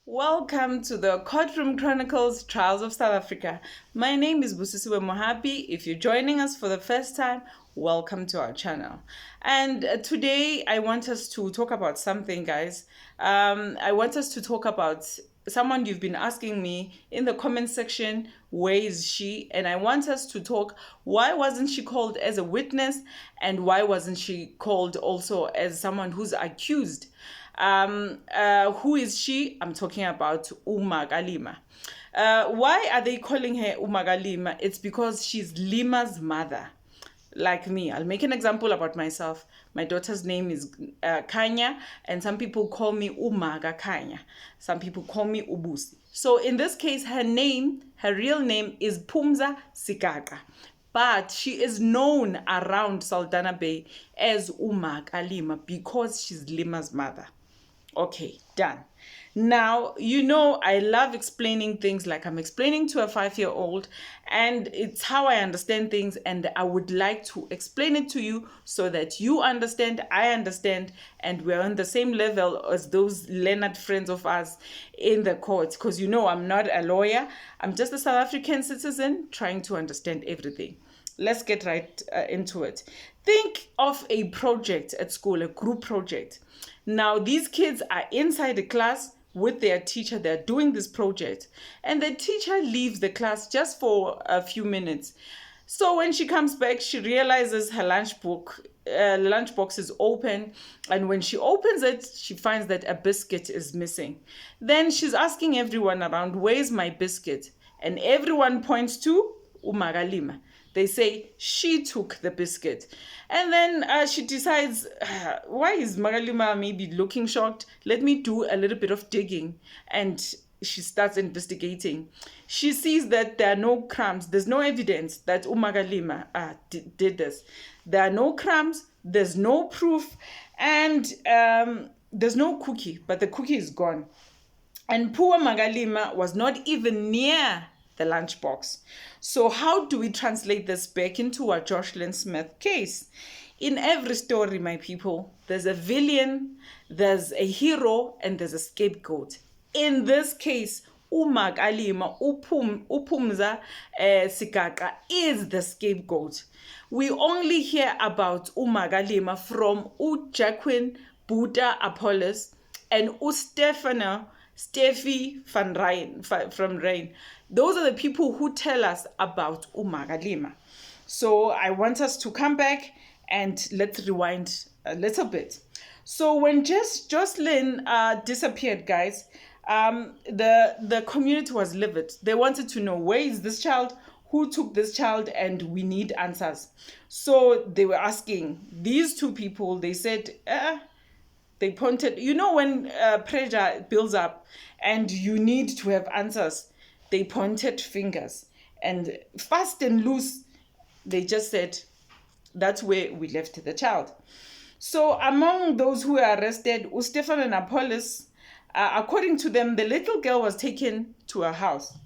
Welcome to the Courtroom Chronicles Trials of South Africa. My name is Busisiwe Mohapi. If you're joining us for the first time, welcome to our channel. And today I want us to talk about something, guys. I want us to talk about someone you've been asking me in the comment section, where is she? And I want us to talk, why wasn't she called as a witness, and why wasn't she called also as someone who's accused? Who is she? I'm talking about uMakalima. Why are they calling her uMakalima? It's because she's Lima's mother. Like me, I'll make an example about myself. My daughter's name is Kanya, and some people call me Umaga Kanya. Some people call me Ubusi. So in this case, her real name is Phumza Sikhaqa. But she is known around Saldanha Bay as uMakalima because she's Lima's mother. Okay, done. Now, I love explaining things like I'm explaining to a 5-year-old, and it's how I understand things, and I would like to explain it to you so that you understand, I understand, and we're on the same level as those learned friends of us in the court. Because I'm not a lawyer, I'm just a South African citizen trying to understand everything. Let's get right into it. Think of a project at school, a group project. Now, these kids are inside the class with their teacher. They're doing this project, and the teacher leaves the class just for a few minutes. So when she comes back, she realizes her lunchbox is open, and when she opens it, she finds that a biscuit is missing. Then she's asking everyone around, where's my biscuit? And everyone points to uMakalima. They say she took the biscuit. And then she decides, why is Makalima maybe looking shocked? Let me do a little bit of digging. And she starts investigating. She sees that there are no crumbs. There's no evidence that uMakalima did this. There are no crumbs. There's no proof. And there's no cookie, but the cookie is gone. And poor Makalima was not even near the lunchbox. So how do we translate this back into a Jocelyn Smith case? In every story, my people, there's a villain, there's a hero, and there's a scapegoat. In this case, uMakalima, Phumza Sikhaqa is the scapegoat. We only hear about uMakalima from uJacqueline Buta Apollos and Steffi van Rijn from Rijn. Those are the people who tell us about uMakalima. So I want us to come back and let's rewind a little bit. So when Jocelyn disappeared, guys, the community was livid. They wanted to know, where is this child? Who took this child? And we need answers. So they were asking these two people. They said, they pointed, when pressure builds up and you need to have answers, they pointed fingers. And fast and loose, they just said, that's where we left the child. So among those who were arrested, Stefan and Apollos, according to them, the little girl was taken to a house.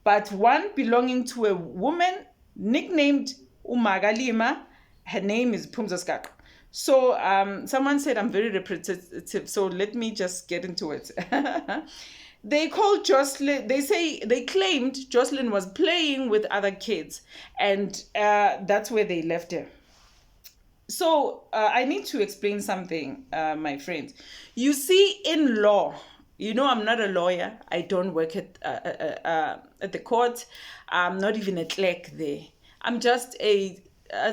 But one belonging to a woman nicknamed uMakalima, her name is Phumza Sikhaqa. So someone said I'm very repetitive, so let me just get into it. They called Jocelyn, they claimed Jocelyn was playing with other kids, and that's where they left her. So I need to explain something, my friends. You see, in law, I'm not a lawyer. I don't work at the court. I'm not even a clerk there. I'm just a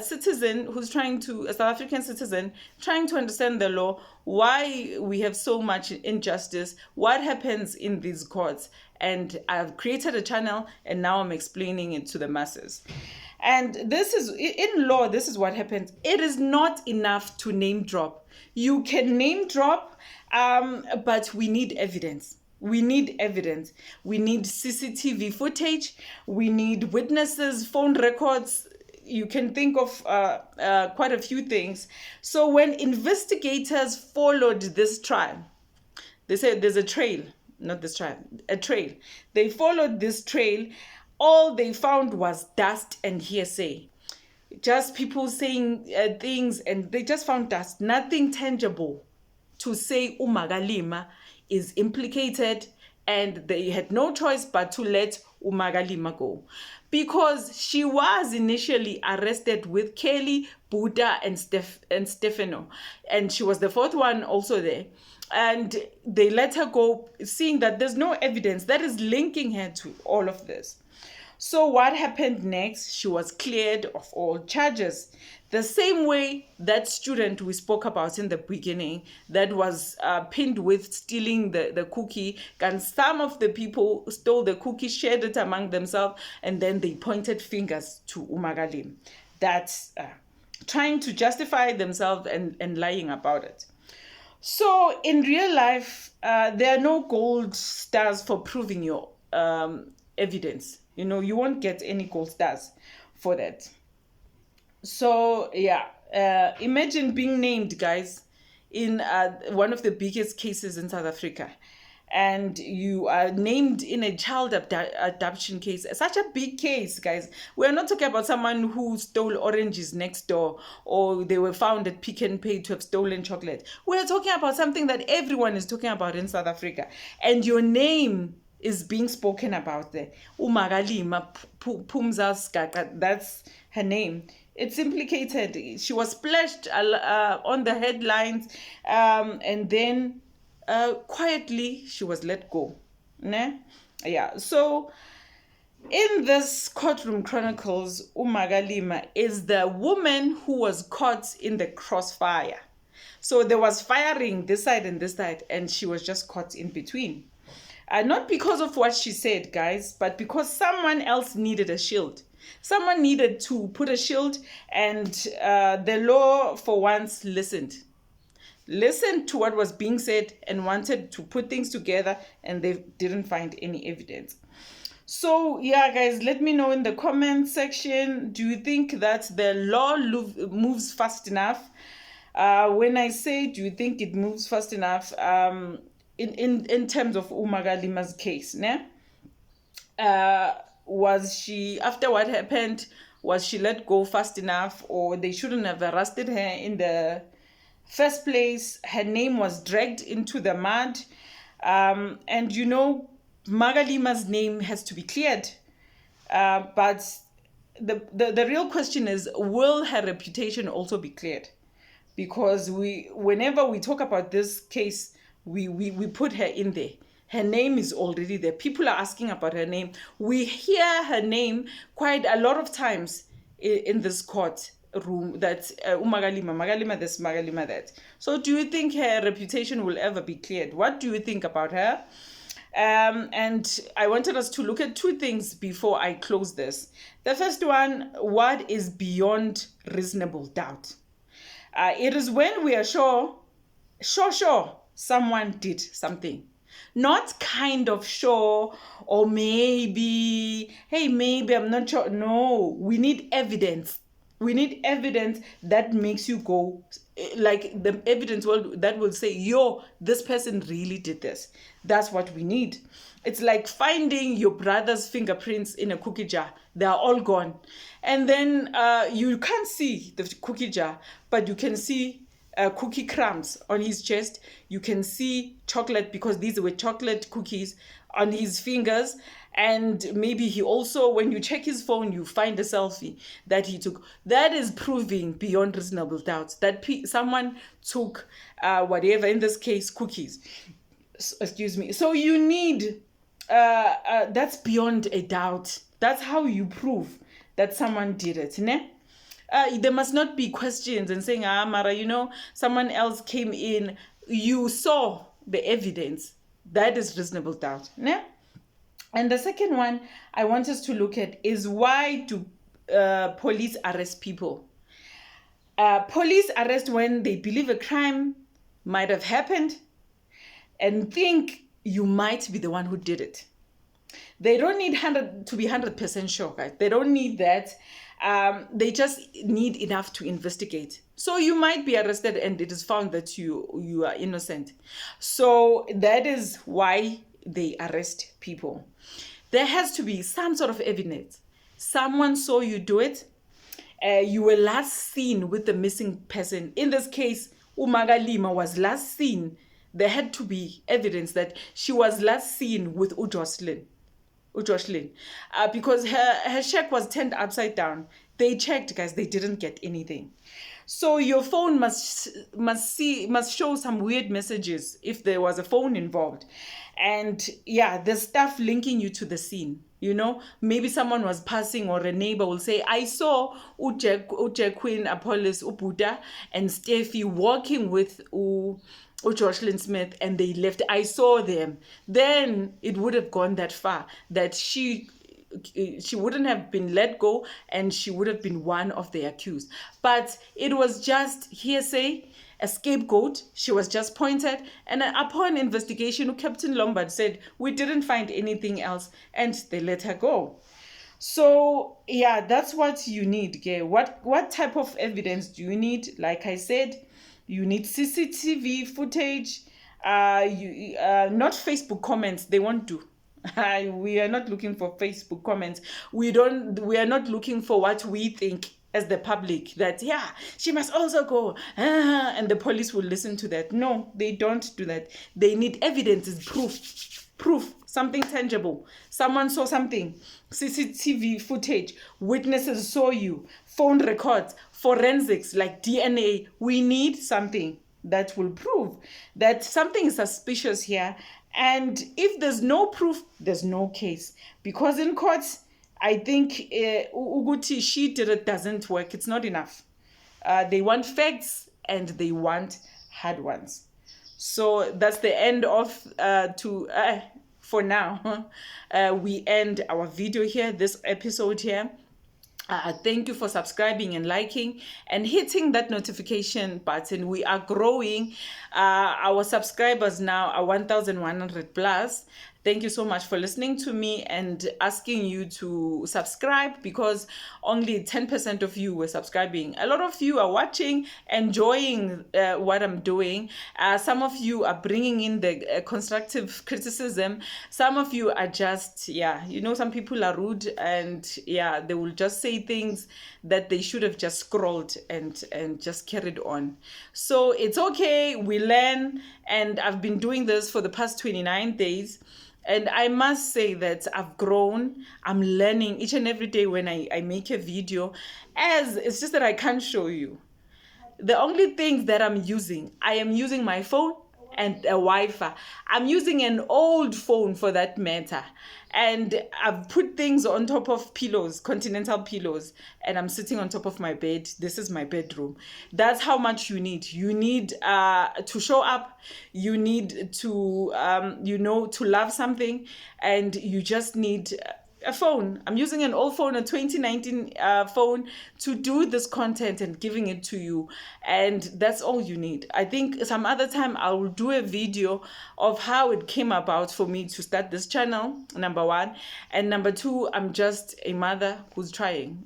citizen who's a South African citizen, trying to understand the law, why we have so much injustice, what happens in these courts. And I've created a channel, and now I'm explaining it to the masses. And in law, this is what happens. It is not enough to name drop. You can name drop, but we need evidence. We need evidence. We need CCTV footage. We need witnesses, phone records. You can think of quite a few things. So when investigators followed this trial, they said there's a trail, not this trial, a trail. They followed this trail. All they found was dust and hearsay. Just people saying things, and they just found dust, nothing tangible to say uMakalima is implicated and they had no choice but to let uMagalima go, because she was initially arrested with Kelly, Buddha, and Stefano, and she was the fourth one also there. And they let her go, seeing that there's no evidence that is linking her to all of this. So what happened next? She was cleared of all charges. The same way that student we spoke about in the beginning that was pinned with stealing the cookie, and some of the people stole the cookie, shared it among themselves, and then they pointed fingers to uMagalima. That's trying to justify themselves and lying about it. So in real life, there are no gold stars for proving your evidence. You won't get any gold stars for that. So yeah, imagine being named, guys, in one of the biggest cases in South Africa, and you are named in a child abduction case. Such a big case, guys. We're not talking about someone who stole oranges next door, or they were found at Pick n Pay to have stolen chocolate. We're talking about something that everyone is talking about in South Africa, and your name is being spoken about there. uMagalima Phumza Skaka, that's her name. It's implicated. She was splashed on the headlines, and then quietly she was let go. Ne? Yeah. So in this courtroom chronicles, uMagalima is the woman who was caught in the crossfire. So there was firing this side and this side, and she was just caught in between. Not because of what she said, guys, but because someone else needed a shield. Someone needed to put a shield, and the law for once listened to what was being said and wanted to put things together, and they didn't find any evidence. So yeah, guys, let me know in the comment section, do you think that the law moves fast enough? When I say, do you think it moves fast enough, in terms of uMagalima's case, ne? Was she, after what happened, was she let go fast enough, or they shouldn't have arrested her in the first place? Her name was dragged into the mud, and Magalima's name has to be cleared, but the real question is, will her reputation also be cleared? Because whenever we talk about this case, we put her in there. Her name is already there. People are asking about her name. We hear her name quite a lot of times in this court room, that Magalima this, Magalima that. So do you think her reputation will ever be cleared? What do you think about her? And I wanted us to look at two things before I close this. The first one, what is beyond reasonable doubt? It is when we are sure someone did something. Not kind of sure, or maybe, hey, maybe I'm not sure. No, we need evidence. We need evidence that makes you go, like the evidence that will say, this person really did this. That's what we need. It's like finding your brother's fingerprints in a cookie jar. They are all gone. And then you can't see the cookie jar, but you can see cookie crumbs on his chest. You can see chocolate, because these were chocolate cookies, on his fingers. And maybe he also, when you check his phone, you find a selfie that he took. That is proving beyond reasonable doubt that someone took whatever, in this case, cookies. Excuse me. So you need, that's beyond a doubt. That's how you prove that someone did it, ne? There must not be questions and saying, Mara, someone else came in. You saw the evidence. That is reasonable doubt, ne? And the second one I want us to look at is, why do police arrest people? Police arrest when they believe a crime might have happened and think you might be the one who did it. They don't need to be 100% sure, guys. They don't need that. They just need enough to investigate. So you might be arrested and it is found that you are innocent. So that is why they arrest people. There has to be some sort of evidence. Someone saw you do it. You were last seen with the missing person. In this case, uMagalima was last seen there had to be evidence that she was last seen with Jocelyn, because her shack was turned upside down. They checked, guys, they didn't get anything. So your phone must show some weird messages if there was a phone involved. And yeah, there's stuff linking you to the scene. You know, maybe someone was passing, or a neighbor will say, I saw Queen Apollos, Buddha, and Steffi walking with Jocelyn Smith, and they left. I saw them. Then it would have gone that far that she wouldn't have been let go, and she would have been one of the accused. But it was just hearsay, a scapegoat. She was just pointed, and upon investigation, Captain Lombard said, we didn't find anything else, and they let her go. So yeah, that's what you need. Okay? What type of evidence do you need? Like I said, you need CCTV footage, not Facebook comments. They won't do. We are not looking for Facebook comments. We are not looking for what we think as the public, that yeah, she must also go, and the police will listen to that. No, they don't do that. They need evidence, is proof, something tangible. Someone saw something, CCTV footage, witnesses saw you, phone records, forensics like DNA. We need something that will prove that something is suspicious here. And if there's no proof, there's no case. Because in courts, I think Uguti, she did it, doesn't work. It's not enough. They want facts, and they want hard ones. So that's the end of for now. We end our video here, this episode here. Thank you for subscribing and liking and hitting that notification button. We are growing. Our subscribers now are 1,100 plus. Thank you so much for listening to me and asking you to subscribe, because only 10% of you were subscribing. A lot of you are watching, enjoying what I'm doing. Some of you are bringing in the constructive criticism. Some of you are just, some people are rude, and they will just say things that they should have just scrolled and just carried on. So it's okay. We learn, and I've been doing this for the past 29 days. And I must say that I've grown. I'm learning each and every day when I make a video. It's just that I can't show you. The only things that I am using my phone and a Wi-Fi. I'm using an old phone for that matter. And I've put things on top of pillows, continental pillows, and I'm sitting on top of my bed. This is my bedroom. That's how much you need. You need to show up. You need to, to love something, and you just need a phone. I'm using an old phone, a 2019 phone, to do this content and giving it to you. And that's all you need. I think some other time I will do a video of how it came about for me to start this channel, number one. And number two, I'm just a mother who's trying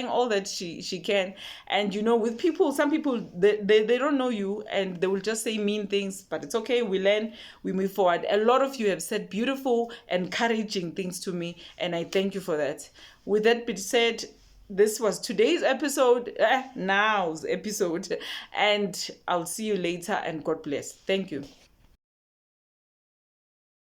all that she can. And with people, some people, they don't know you, and they will just say mean things, but it's okay. We learn, we move forward. A lot of you have said beautiful, encouraging things to me, and I thank you for that. With that being said, this was today's episode, now's episode, and I'll see you later, and God bless. Thank you.